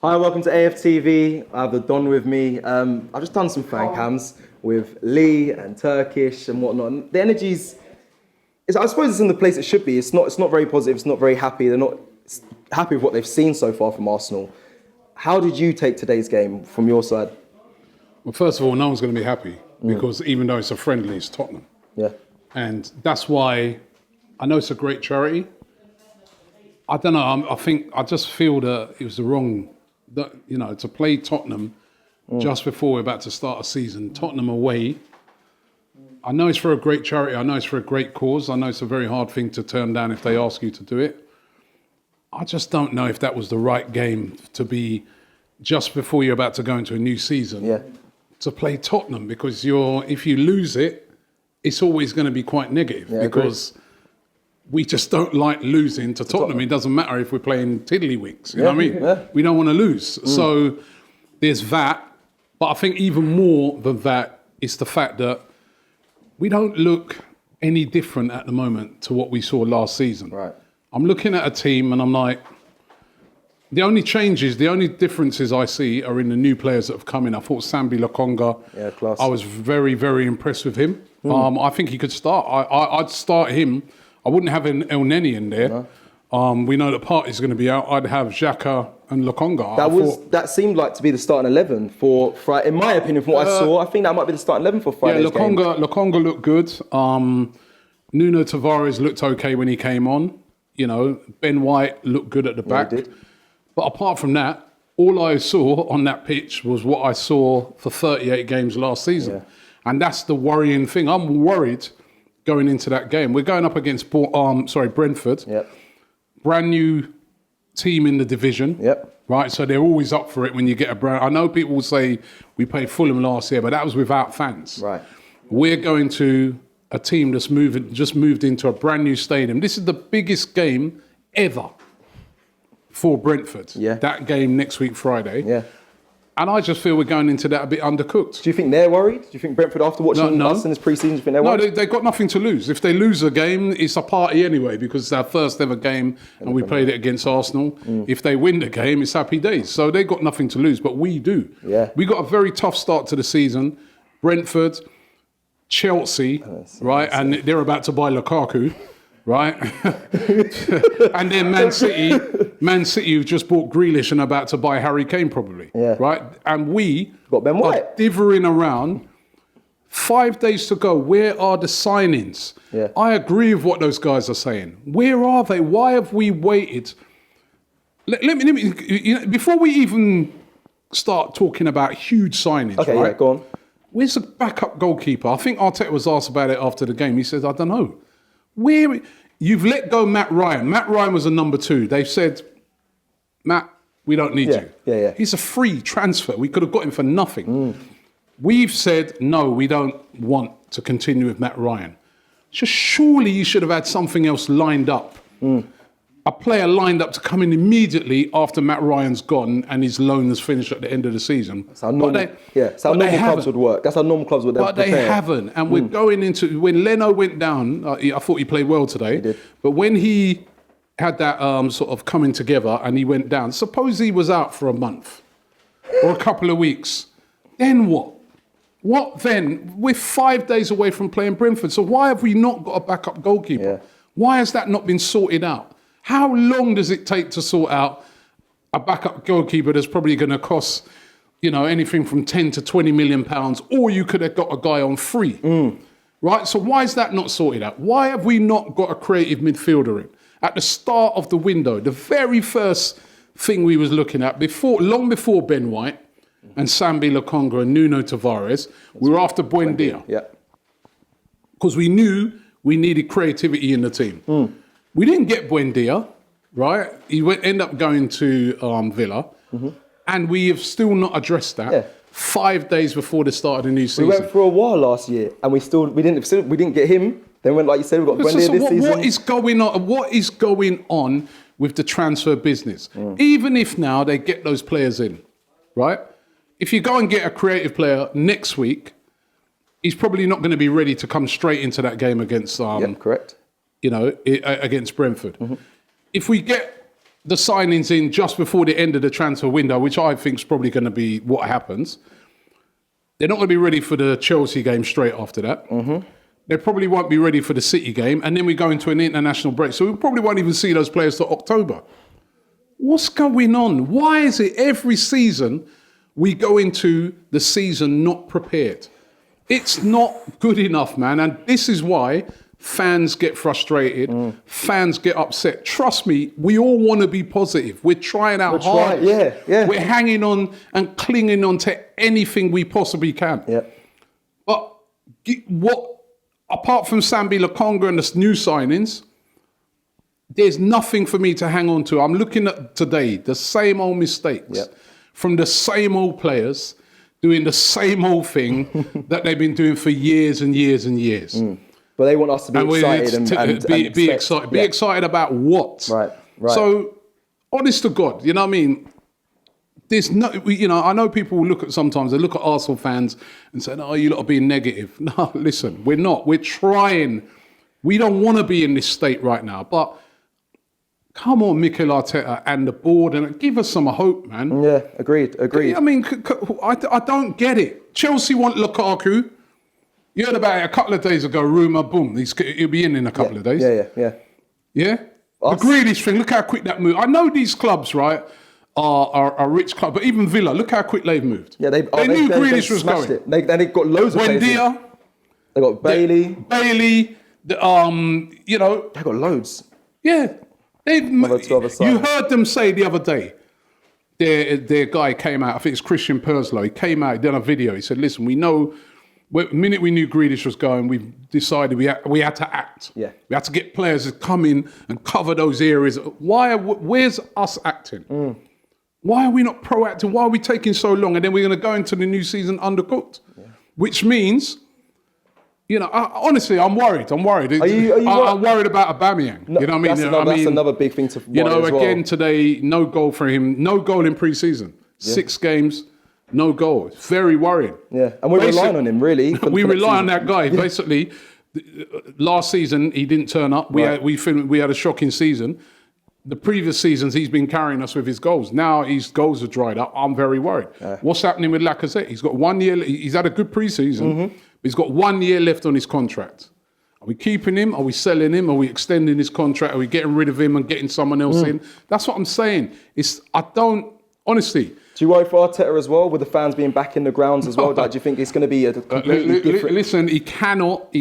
Hi, welcome to AFTV. I have the Don with me. I've just done some fan cams with Lee and Turkish and whatnot. And the energy's, I suppose it's in the place it should be. It's not very positive. It's not very happy. They're not happy with what they've seen so far from Arsenal. How did you take today's game from your side? Well, first of all, no one's going to be happy because even though it's a friendly, it's Tottenham. Yeah. And that's why I know it's a great charity. I don't know. I just feel that it was the wrong, to play Tottenham just before we're about to start a season. Tottenham away. I know it's for a great charity. I know it's for a great cause. I know it's a very hard thing to turn down if they ask you to do it. I just don't know if that was the right game to be just before you're about to go into a new season to play Tottenham, because if you lose it, it's always going to be quite negative because we just don't like losing to Tottenham. It doesn't matter if we're playing tiddlywinks, you know what I mean? Yeah. We don't want to lose. So there's that. But I think even more than that is the fact that we don't look any different at the moment to what we saw last season. Right. I'm looking at a team and I'm like, the only differences I see are in the new players that have come in. I thought Sambi Lokonga, class. I was very, very impressed with him. I think he could start. I'd start him. I wouldn't have an El Neni in there. No. We know that Partey's going to be out. I'd have Xhaka and Lokonga. That seemed like to be the starting 11 for Friday. In my opinion, from what I saw, I think that might be the starting 11 for Friday's game. Lokonga looked good. Nuno Tavares looked okay when he came on. Ben White looked good at the back. He did. But apart from that, all I saw on that pitch was what I saw for 38 games last season. Yeah. And that's the worrying thing. I'm worried going into that game. We're going up against Brentford. Yep. Brand new team in the division. Yep. Right, so they're always up for it when you get a brand. I know people will say we played Fulham last year, but that was without fans. Right. We're going to a team that's just moved into a brand new stadium. This is the biggest game ever for Brentford. Yeah. That game next week, Friday. Yeah. And I just feel we're going into that a bit undercooked. Do you think they're worried? Do you think Brentford, after watching us in this pre-season, do you think they're worried? No, they've got nothing to lose. If they lose a game, it's a party anyway, because it's our first ever game and we played it against Arsenal. If they win the game, it's happy days. So they've got nothing to lose, but we do. Yeah. We got a very tough start to the season. Brentford, Chelsea, right? And they're about to buy Lukaku, right? And then Man City who've just bought Grealish and about to buy Harry Kane probably, right? And we got Ben White are dithering around. 5 days to go. Where are the signings? Yeah. I agree with what those guys are saying. Where are they? Why have we waited? Let me before we even start talking about huge signings, right? Yeah, go on. Where's the backup goalkeeper? I think Arteta was asked about it after the game. He says, I don't know. Where you've let go Matt Ryan. Matt Ryan was a number 2. They've said, Matt, we don't need you. Yeah. He's a free transfer. We could have got him for nothing. We've said, no, we don't want to continue with Matt Ryan. So surely you should have had something else lined up. A player lined up to come in immediately after Matt Ryan's gone and his loan is finished at the end of the season. That's how normal clubs would work. That's how normal clubs would. But they haven't. And we're going into, when Leno went down, I thought he played well today. He did. But when he had that sort of coming together and he went down, suppose he was out for a month or a couple of weeks, then what? What then? We're 5 days away from playing Brentford. So why have we not got a backup goalkeeper? Yeah. Why has that not been sorted out? How long does it take to sort out a backup goalkeeper that's probably going to cost, anything from 10 to 20 million pounds, or you could have got a guy on free, right? So why is that not sorted out? Why have we not got a creative midfielder in? At the start of the window, the very first thing we was looking at, long before Ben White and Sambi Lokonga and Nuno Tavares, we were after Buendia. Yeah. Because we knew we needed creativity in the team. We didn't get Buendia, right? He end up going to Villa, and we have still not addressed that. Yeah. 5 days before the start of the new season. We went for a while last year, and we didn't get him. Then when, like you said, we got Buendia this season. What is going on? What is going on with the transfer business? Even if now they get those players in, right? If you go and get a creative player next week, he's probably not going to be ready to come straight into that game against correct. Against Brentford. If we get the signings in just before the end of the transfer window, which I think is probably going to be what happens. They're not going to be ready for the Chelsea game straight after that. Mm-hmm. They probably won't be ready for the City game. And then we go into an international break. So we probably won't even see those players till October. What's going on? Why is it every season we go into the season not prepared? It's not good enough, man. And this is why fans get frustrated. Fans get upset. Trust me, we all want to be positive. We're trying our hardest. We're hanging on and clinging on to anything we possibly can. Yeah. But apart from Sambi Lokonga and the new signings, there's nothing for me to hang on to. I'm looking at today, the same old mistakes from the same old players doing the same old thing that they've been doing for years and years and years. But they want us to be excited and be excited. Be excited about what? Right. So, honest to God, you know what I mean? There's no, I know people will sometimes they look at Arsenal fans and say, "Oh, you lot are being negative." No, listen, we're not. We're trying. We don't want to be in this state right now, but come on, Mikel Arteta and the board, and give us some hope, man. Yeah, agreed. I mean, I don't get it. Chelsea want Lukaku. You heard about it a couple of days ago, rumour, boom, he'll be in a couple of days. Yeah. Yeah? The Grealish thing, look how quick that moved. I know these clubs, right, are rich clubs, but even Villa, look how quick they've moved. Yeah, they knew Grealish was going. They've got loads of players. Buendia. They got Bailey. They've got loads. Yeah. You heard them say the other day, their guy came out, I think it's Christian Perslow, he came out, he done a video, he said, listen, we know, the minute we knew Grealish was going, we decided we had to act. Yeah. We had to get players to come in and cover those areas. Where's us acting? Why are we not proactive? Why are we taking so long? And then we're going to go into the new season undercooked. Yeah. Which means, honestly, I'm worried. I'm worried. I'm worried about Aubameyang. No, you know what I mean? That's another big thing to worry as well. Again today, no goal for him. No goal in pre-season. 6 games. No goal. It's very worrying. Yeah, and we're relying on him, really. We rely on that guy. Yeah. Basically, last season, he didn't turn up. We had a shocking season. The previous seasons, he's been carrying us with his goals. Now his goals are dried up. I'm very worried. What's happening with Lacazette? He's got 1 year. He's had a good pre-season. But he's got 1 year left on his contract. Are we keeping him? Are we selling him? Are we extending his contract? Are we getting rid of him and getting someone else in? That's what I'm saying. Honestly. Do you worry for Arteta as well, with the fans being back in the grounds as well? Do you think it's going to be a completely different... Listen, he cannot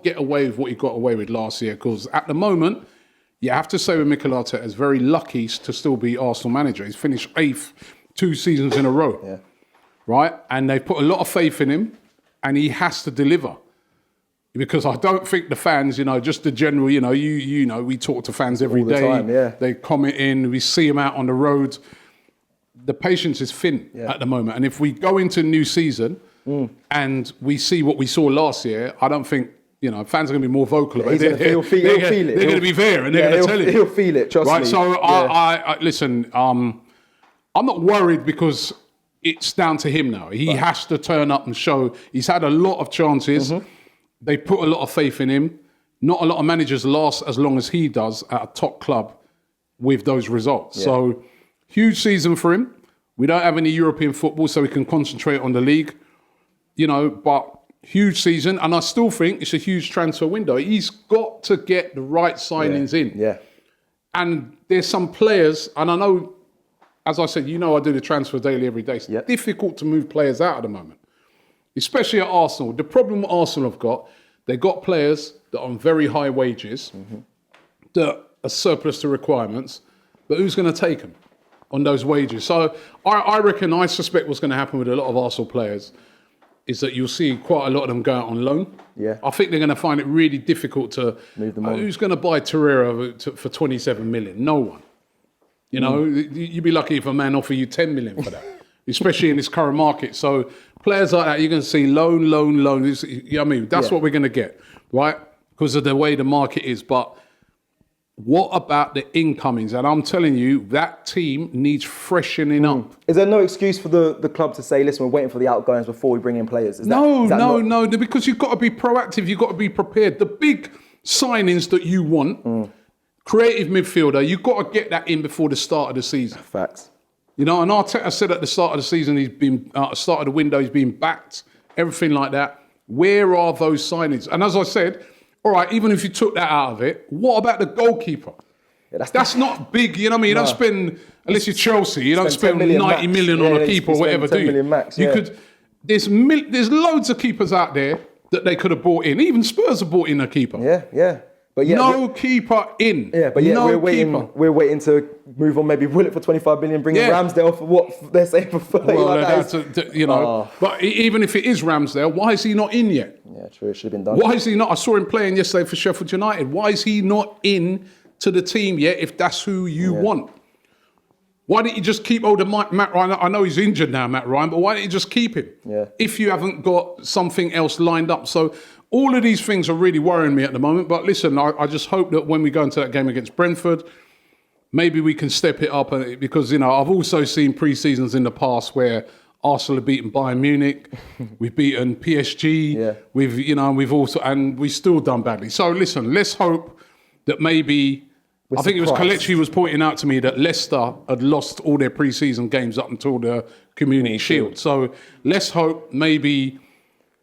get away with what he got away with last year, because at the moment, you have to say with Mikel Arteta is very lucky to still be Arsenal manager. He's finished 8th 2 seasons in a row. Yeah. Right? And they've put a lot of faith in him, and he has to deliver. Because I don't think the fans, just the general, we talk to fans every day. Time, yeah. They comment in, we see them out on the road. The patience is thin at the moment. And if we go into a new season and we see what we saw last year, I don't think, fans are going to be more vocal about it. He'll feel it. They're going to be there and they're going to tell him. He'll feel it, trust me. So I listen, I'm not worried because it's down to him now. He has to turn up and show. He's had a lot of chances. They put a lot of faith in him. Not a lot of managers last as long as he does at a top club with those results. Yeah. So, huge season for him. We don't have any European football, so we can concentrate on the league. But huge season. And I still think it's a huge transfer window. He's got to get the right signings in. Yeah. And there's some players, and I know, as I said, I do the transfer daily every day. It's difficult to move players out at the moment, especially at Arsenal. The problem Arsenal have got, they've got players that are on very high wages, that are surplus to requirements, but who's going to take them on those wages? So I suspect what's going to happen with a lot of Arsenal players is that you'll see quite a lot of them go out on loan. Yeah. I think they're going to find it really difficult to move them on. Who's going to buy Torreira for 27 million? No one. You'd be lucky if a man offer you 10 million for that, especially in this current market. So players like that, you're going to see loan. That's what we're going to get, right? Because of the way the market is. But what about the incomings? And I'm telling you, that team needs freshening up. Is there no excuse for the club to say, listen, we're waiting for the outgoings before we bring in players? No, because you've got to be proactive. You've got to be prepared. The big signings that you want, creative midfielder. You've got to get that in before the start of the season. Facts. You know, and Arteta said at the start of the season, start of the window, he's been backed, everything like that. Where are those signings? And as I said, all right, even if you took that out of it, what about the goalkeeper? Yeah, that's not big, you know what I mean? You don't spend, unless you're Chelsea, you don't spend 90 million on a keeper or whatever, do you? Max, you could. There's loads of keepers out there that they could have brought in. Even Spurs have brought in a keeper. Yeah. But no keeper in. Yeah, but we're waiting to move on. Maybe Willock for 25 million, bring in Ramsdale for what they're saying for 30. Well, But even if it is Ramsdale, why is he not in yet? Yeah, true. It should have been done. Why is he not? I saw him playing yesterday for Sheffield United. Why is he not in to the team yet? If that's who you want, why didn't you just keep hold of Matt Ryan? I know he's injured now, Matt Ryan, but why didn't you just keep him? Yeah. If you haven't got something else lined up, so. All of these things are really worrying me at the moment. But listen, I just hope that when we go into that game against Brentford, maybe we can step it up. Because, I've also seen pre-seasons in the past where Arsenal have beaten Bayern Munich. We've beaten PSG. Yeah. We've still done badly. So listen, let's hope that maybe... I think it was Kelechi was pointing out to me that Leicester had lost all their pre-season games up until the Community Shield. So let's hope maybe...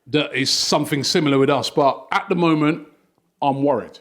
that is something similar with us. But at the moment, I'm worried.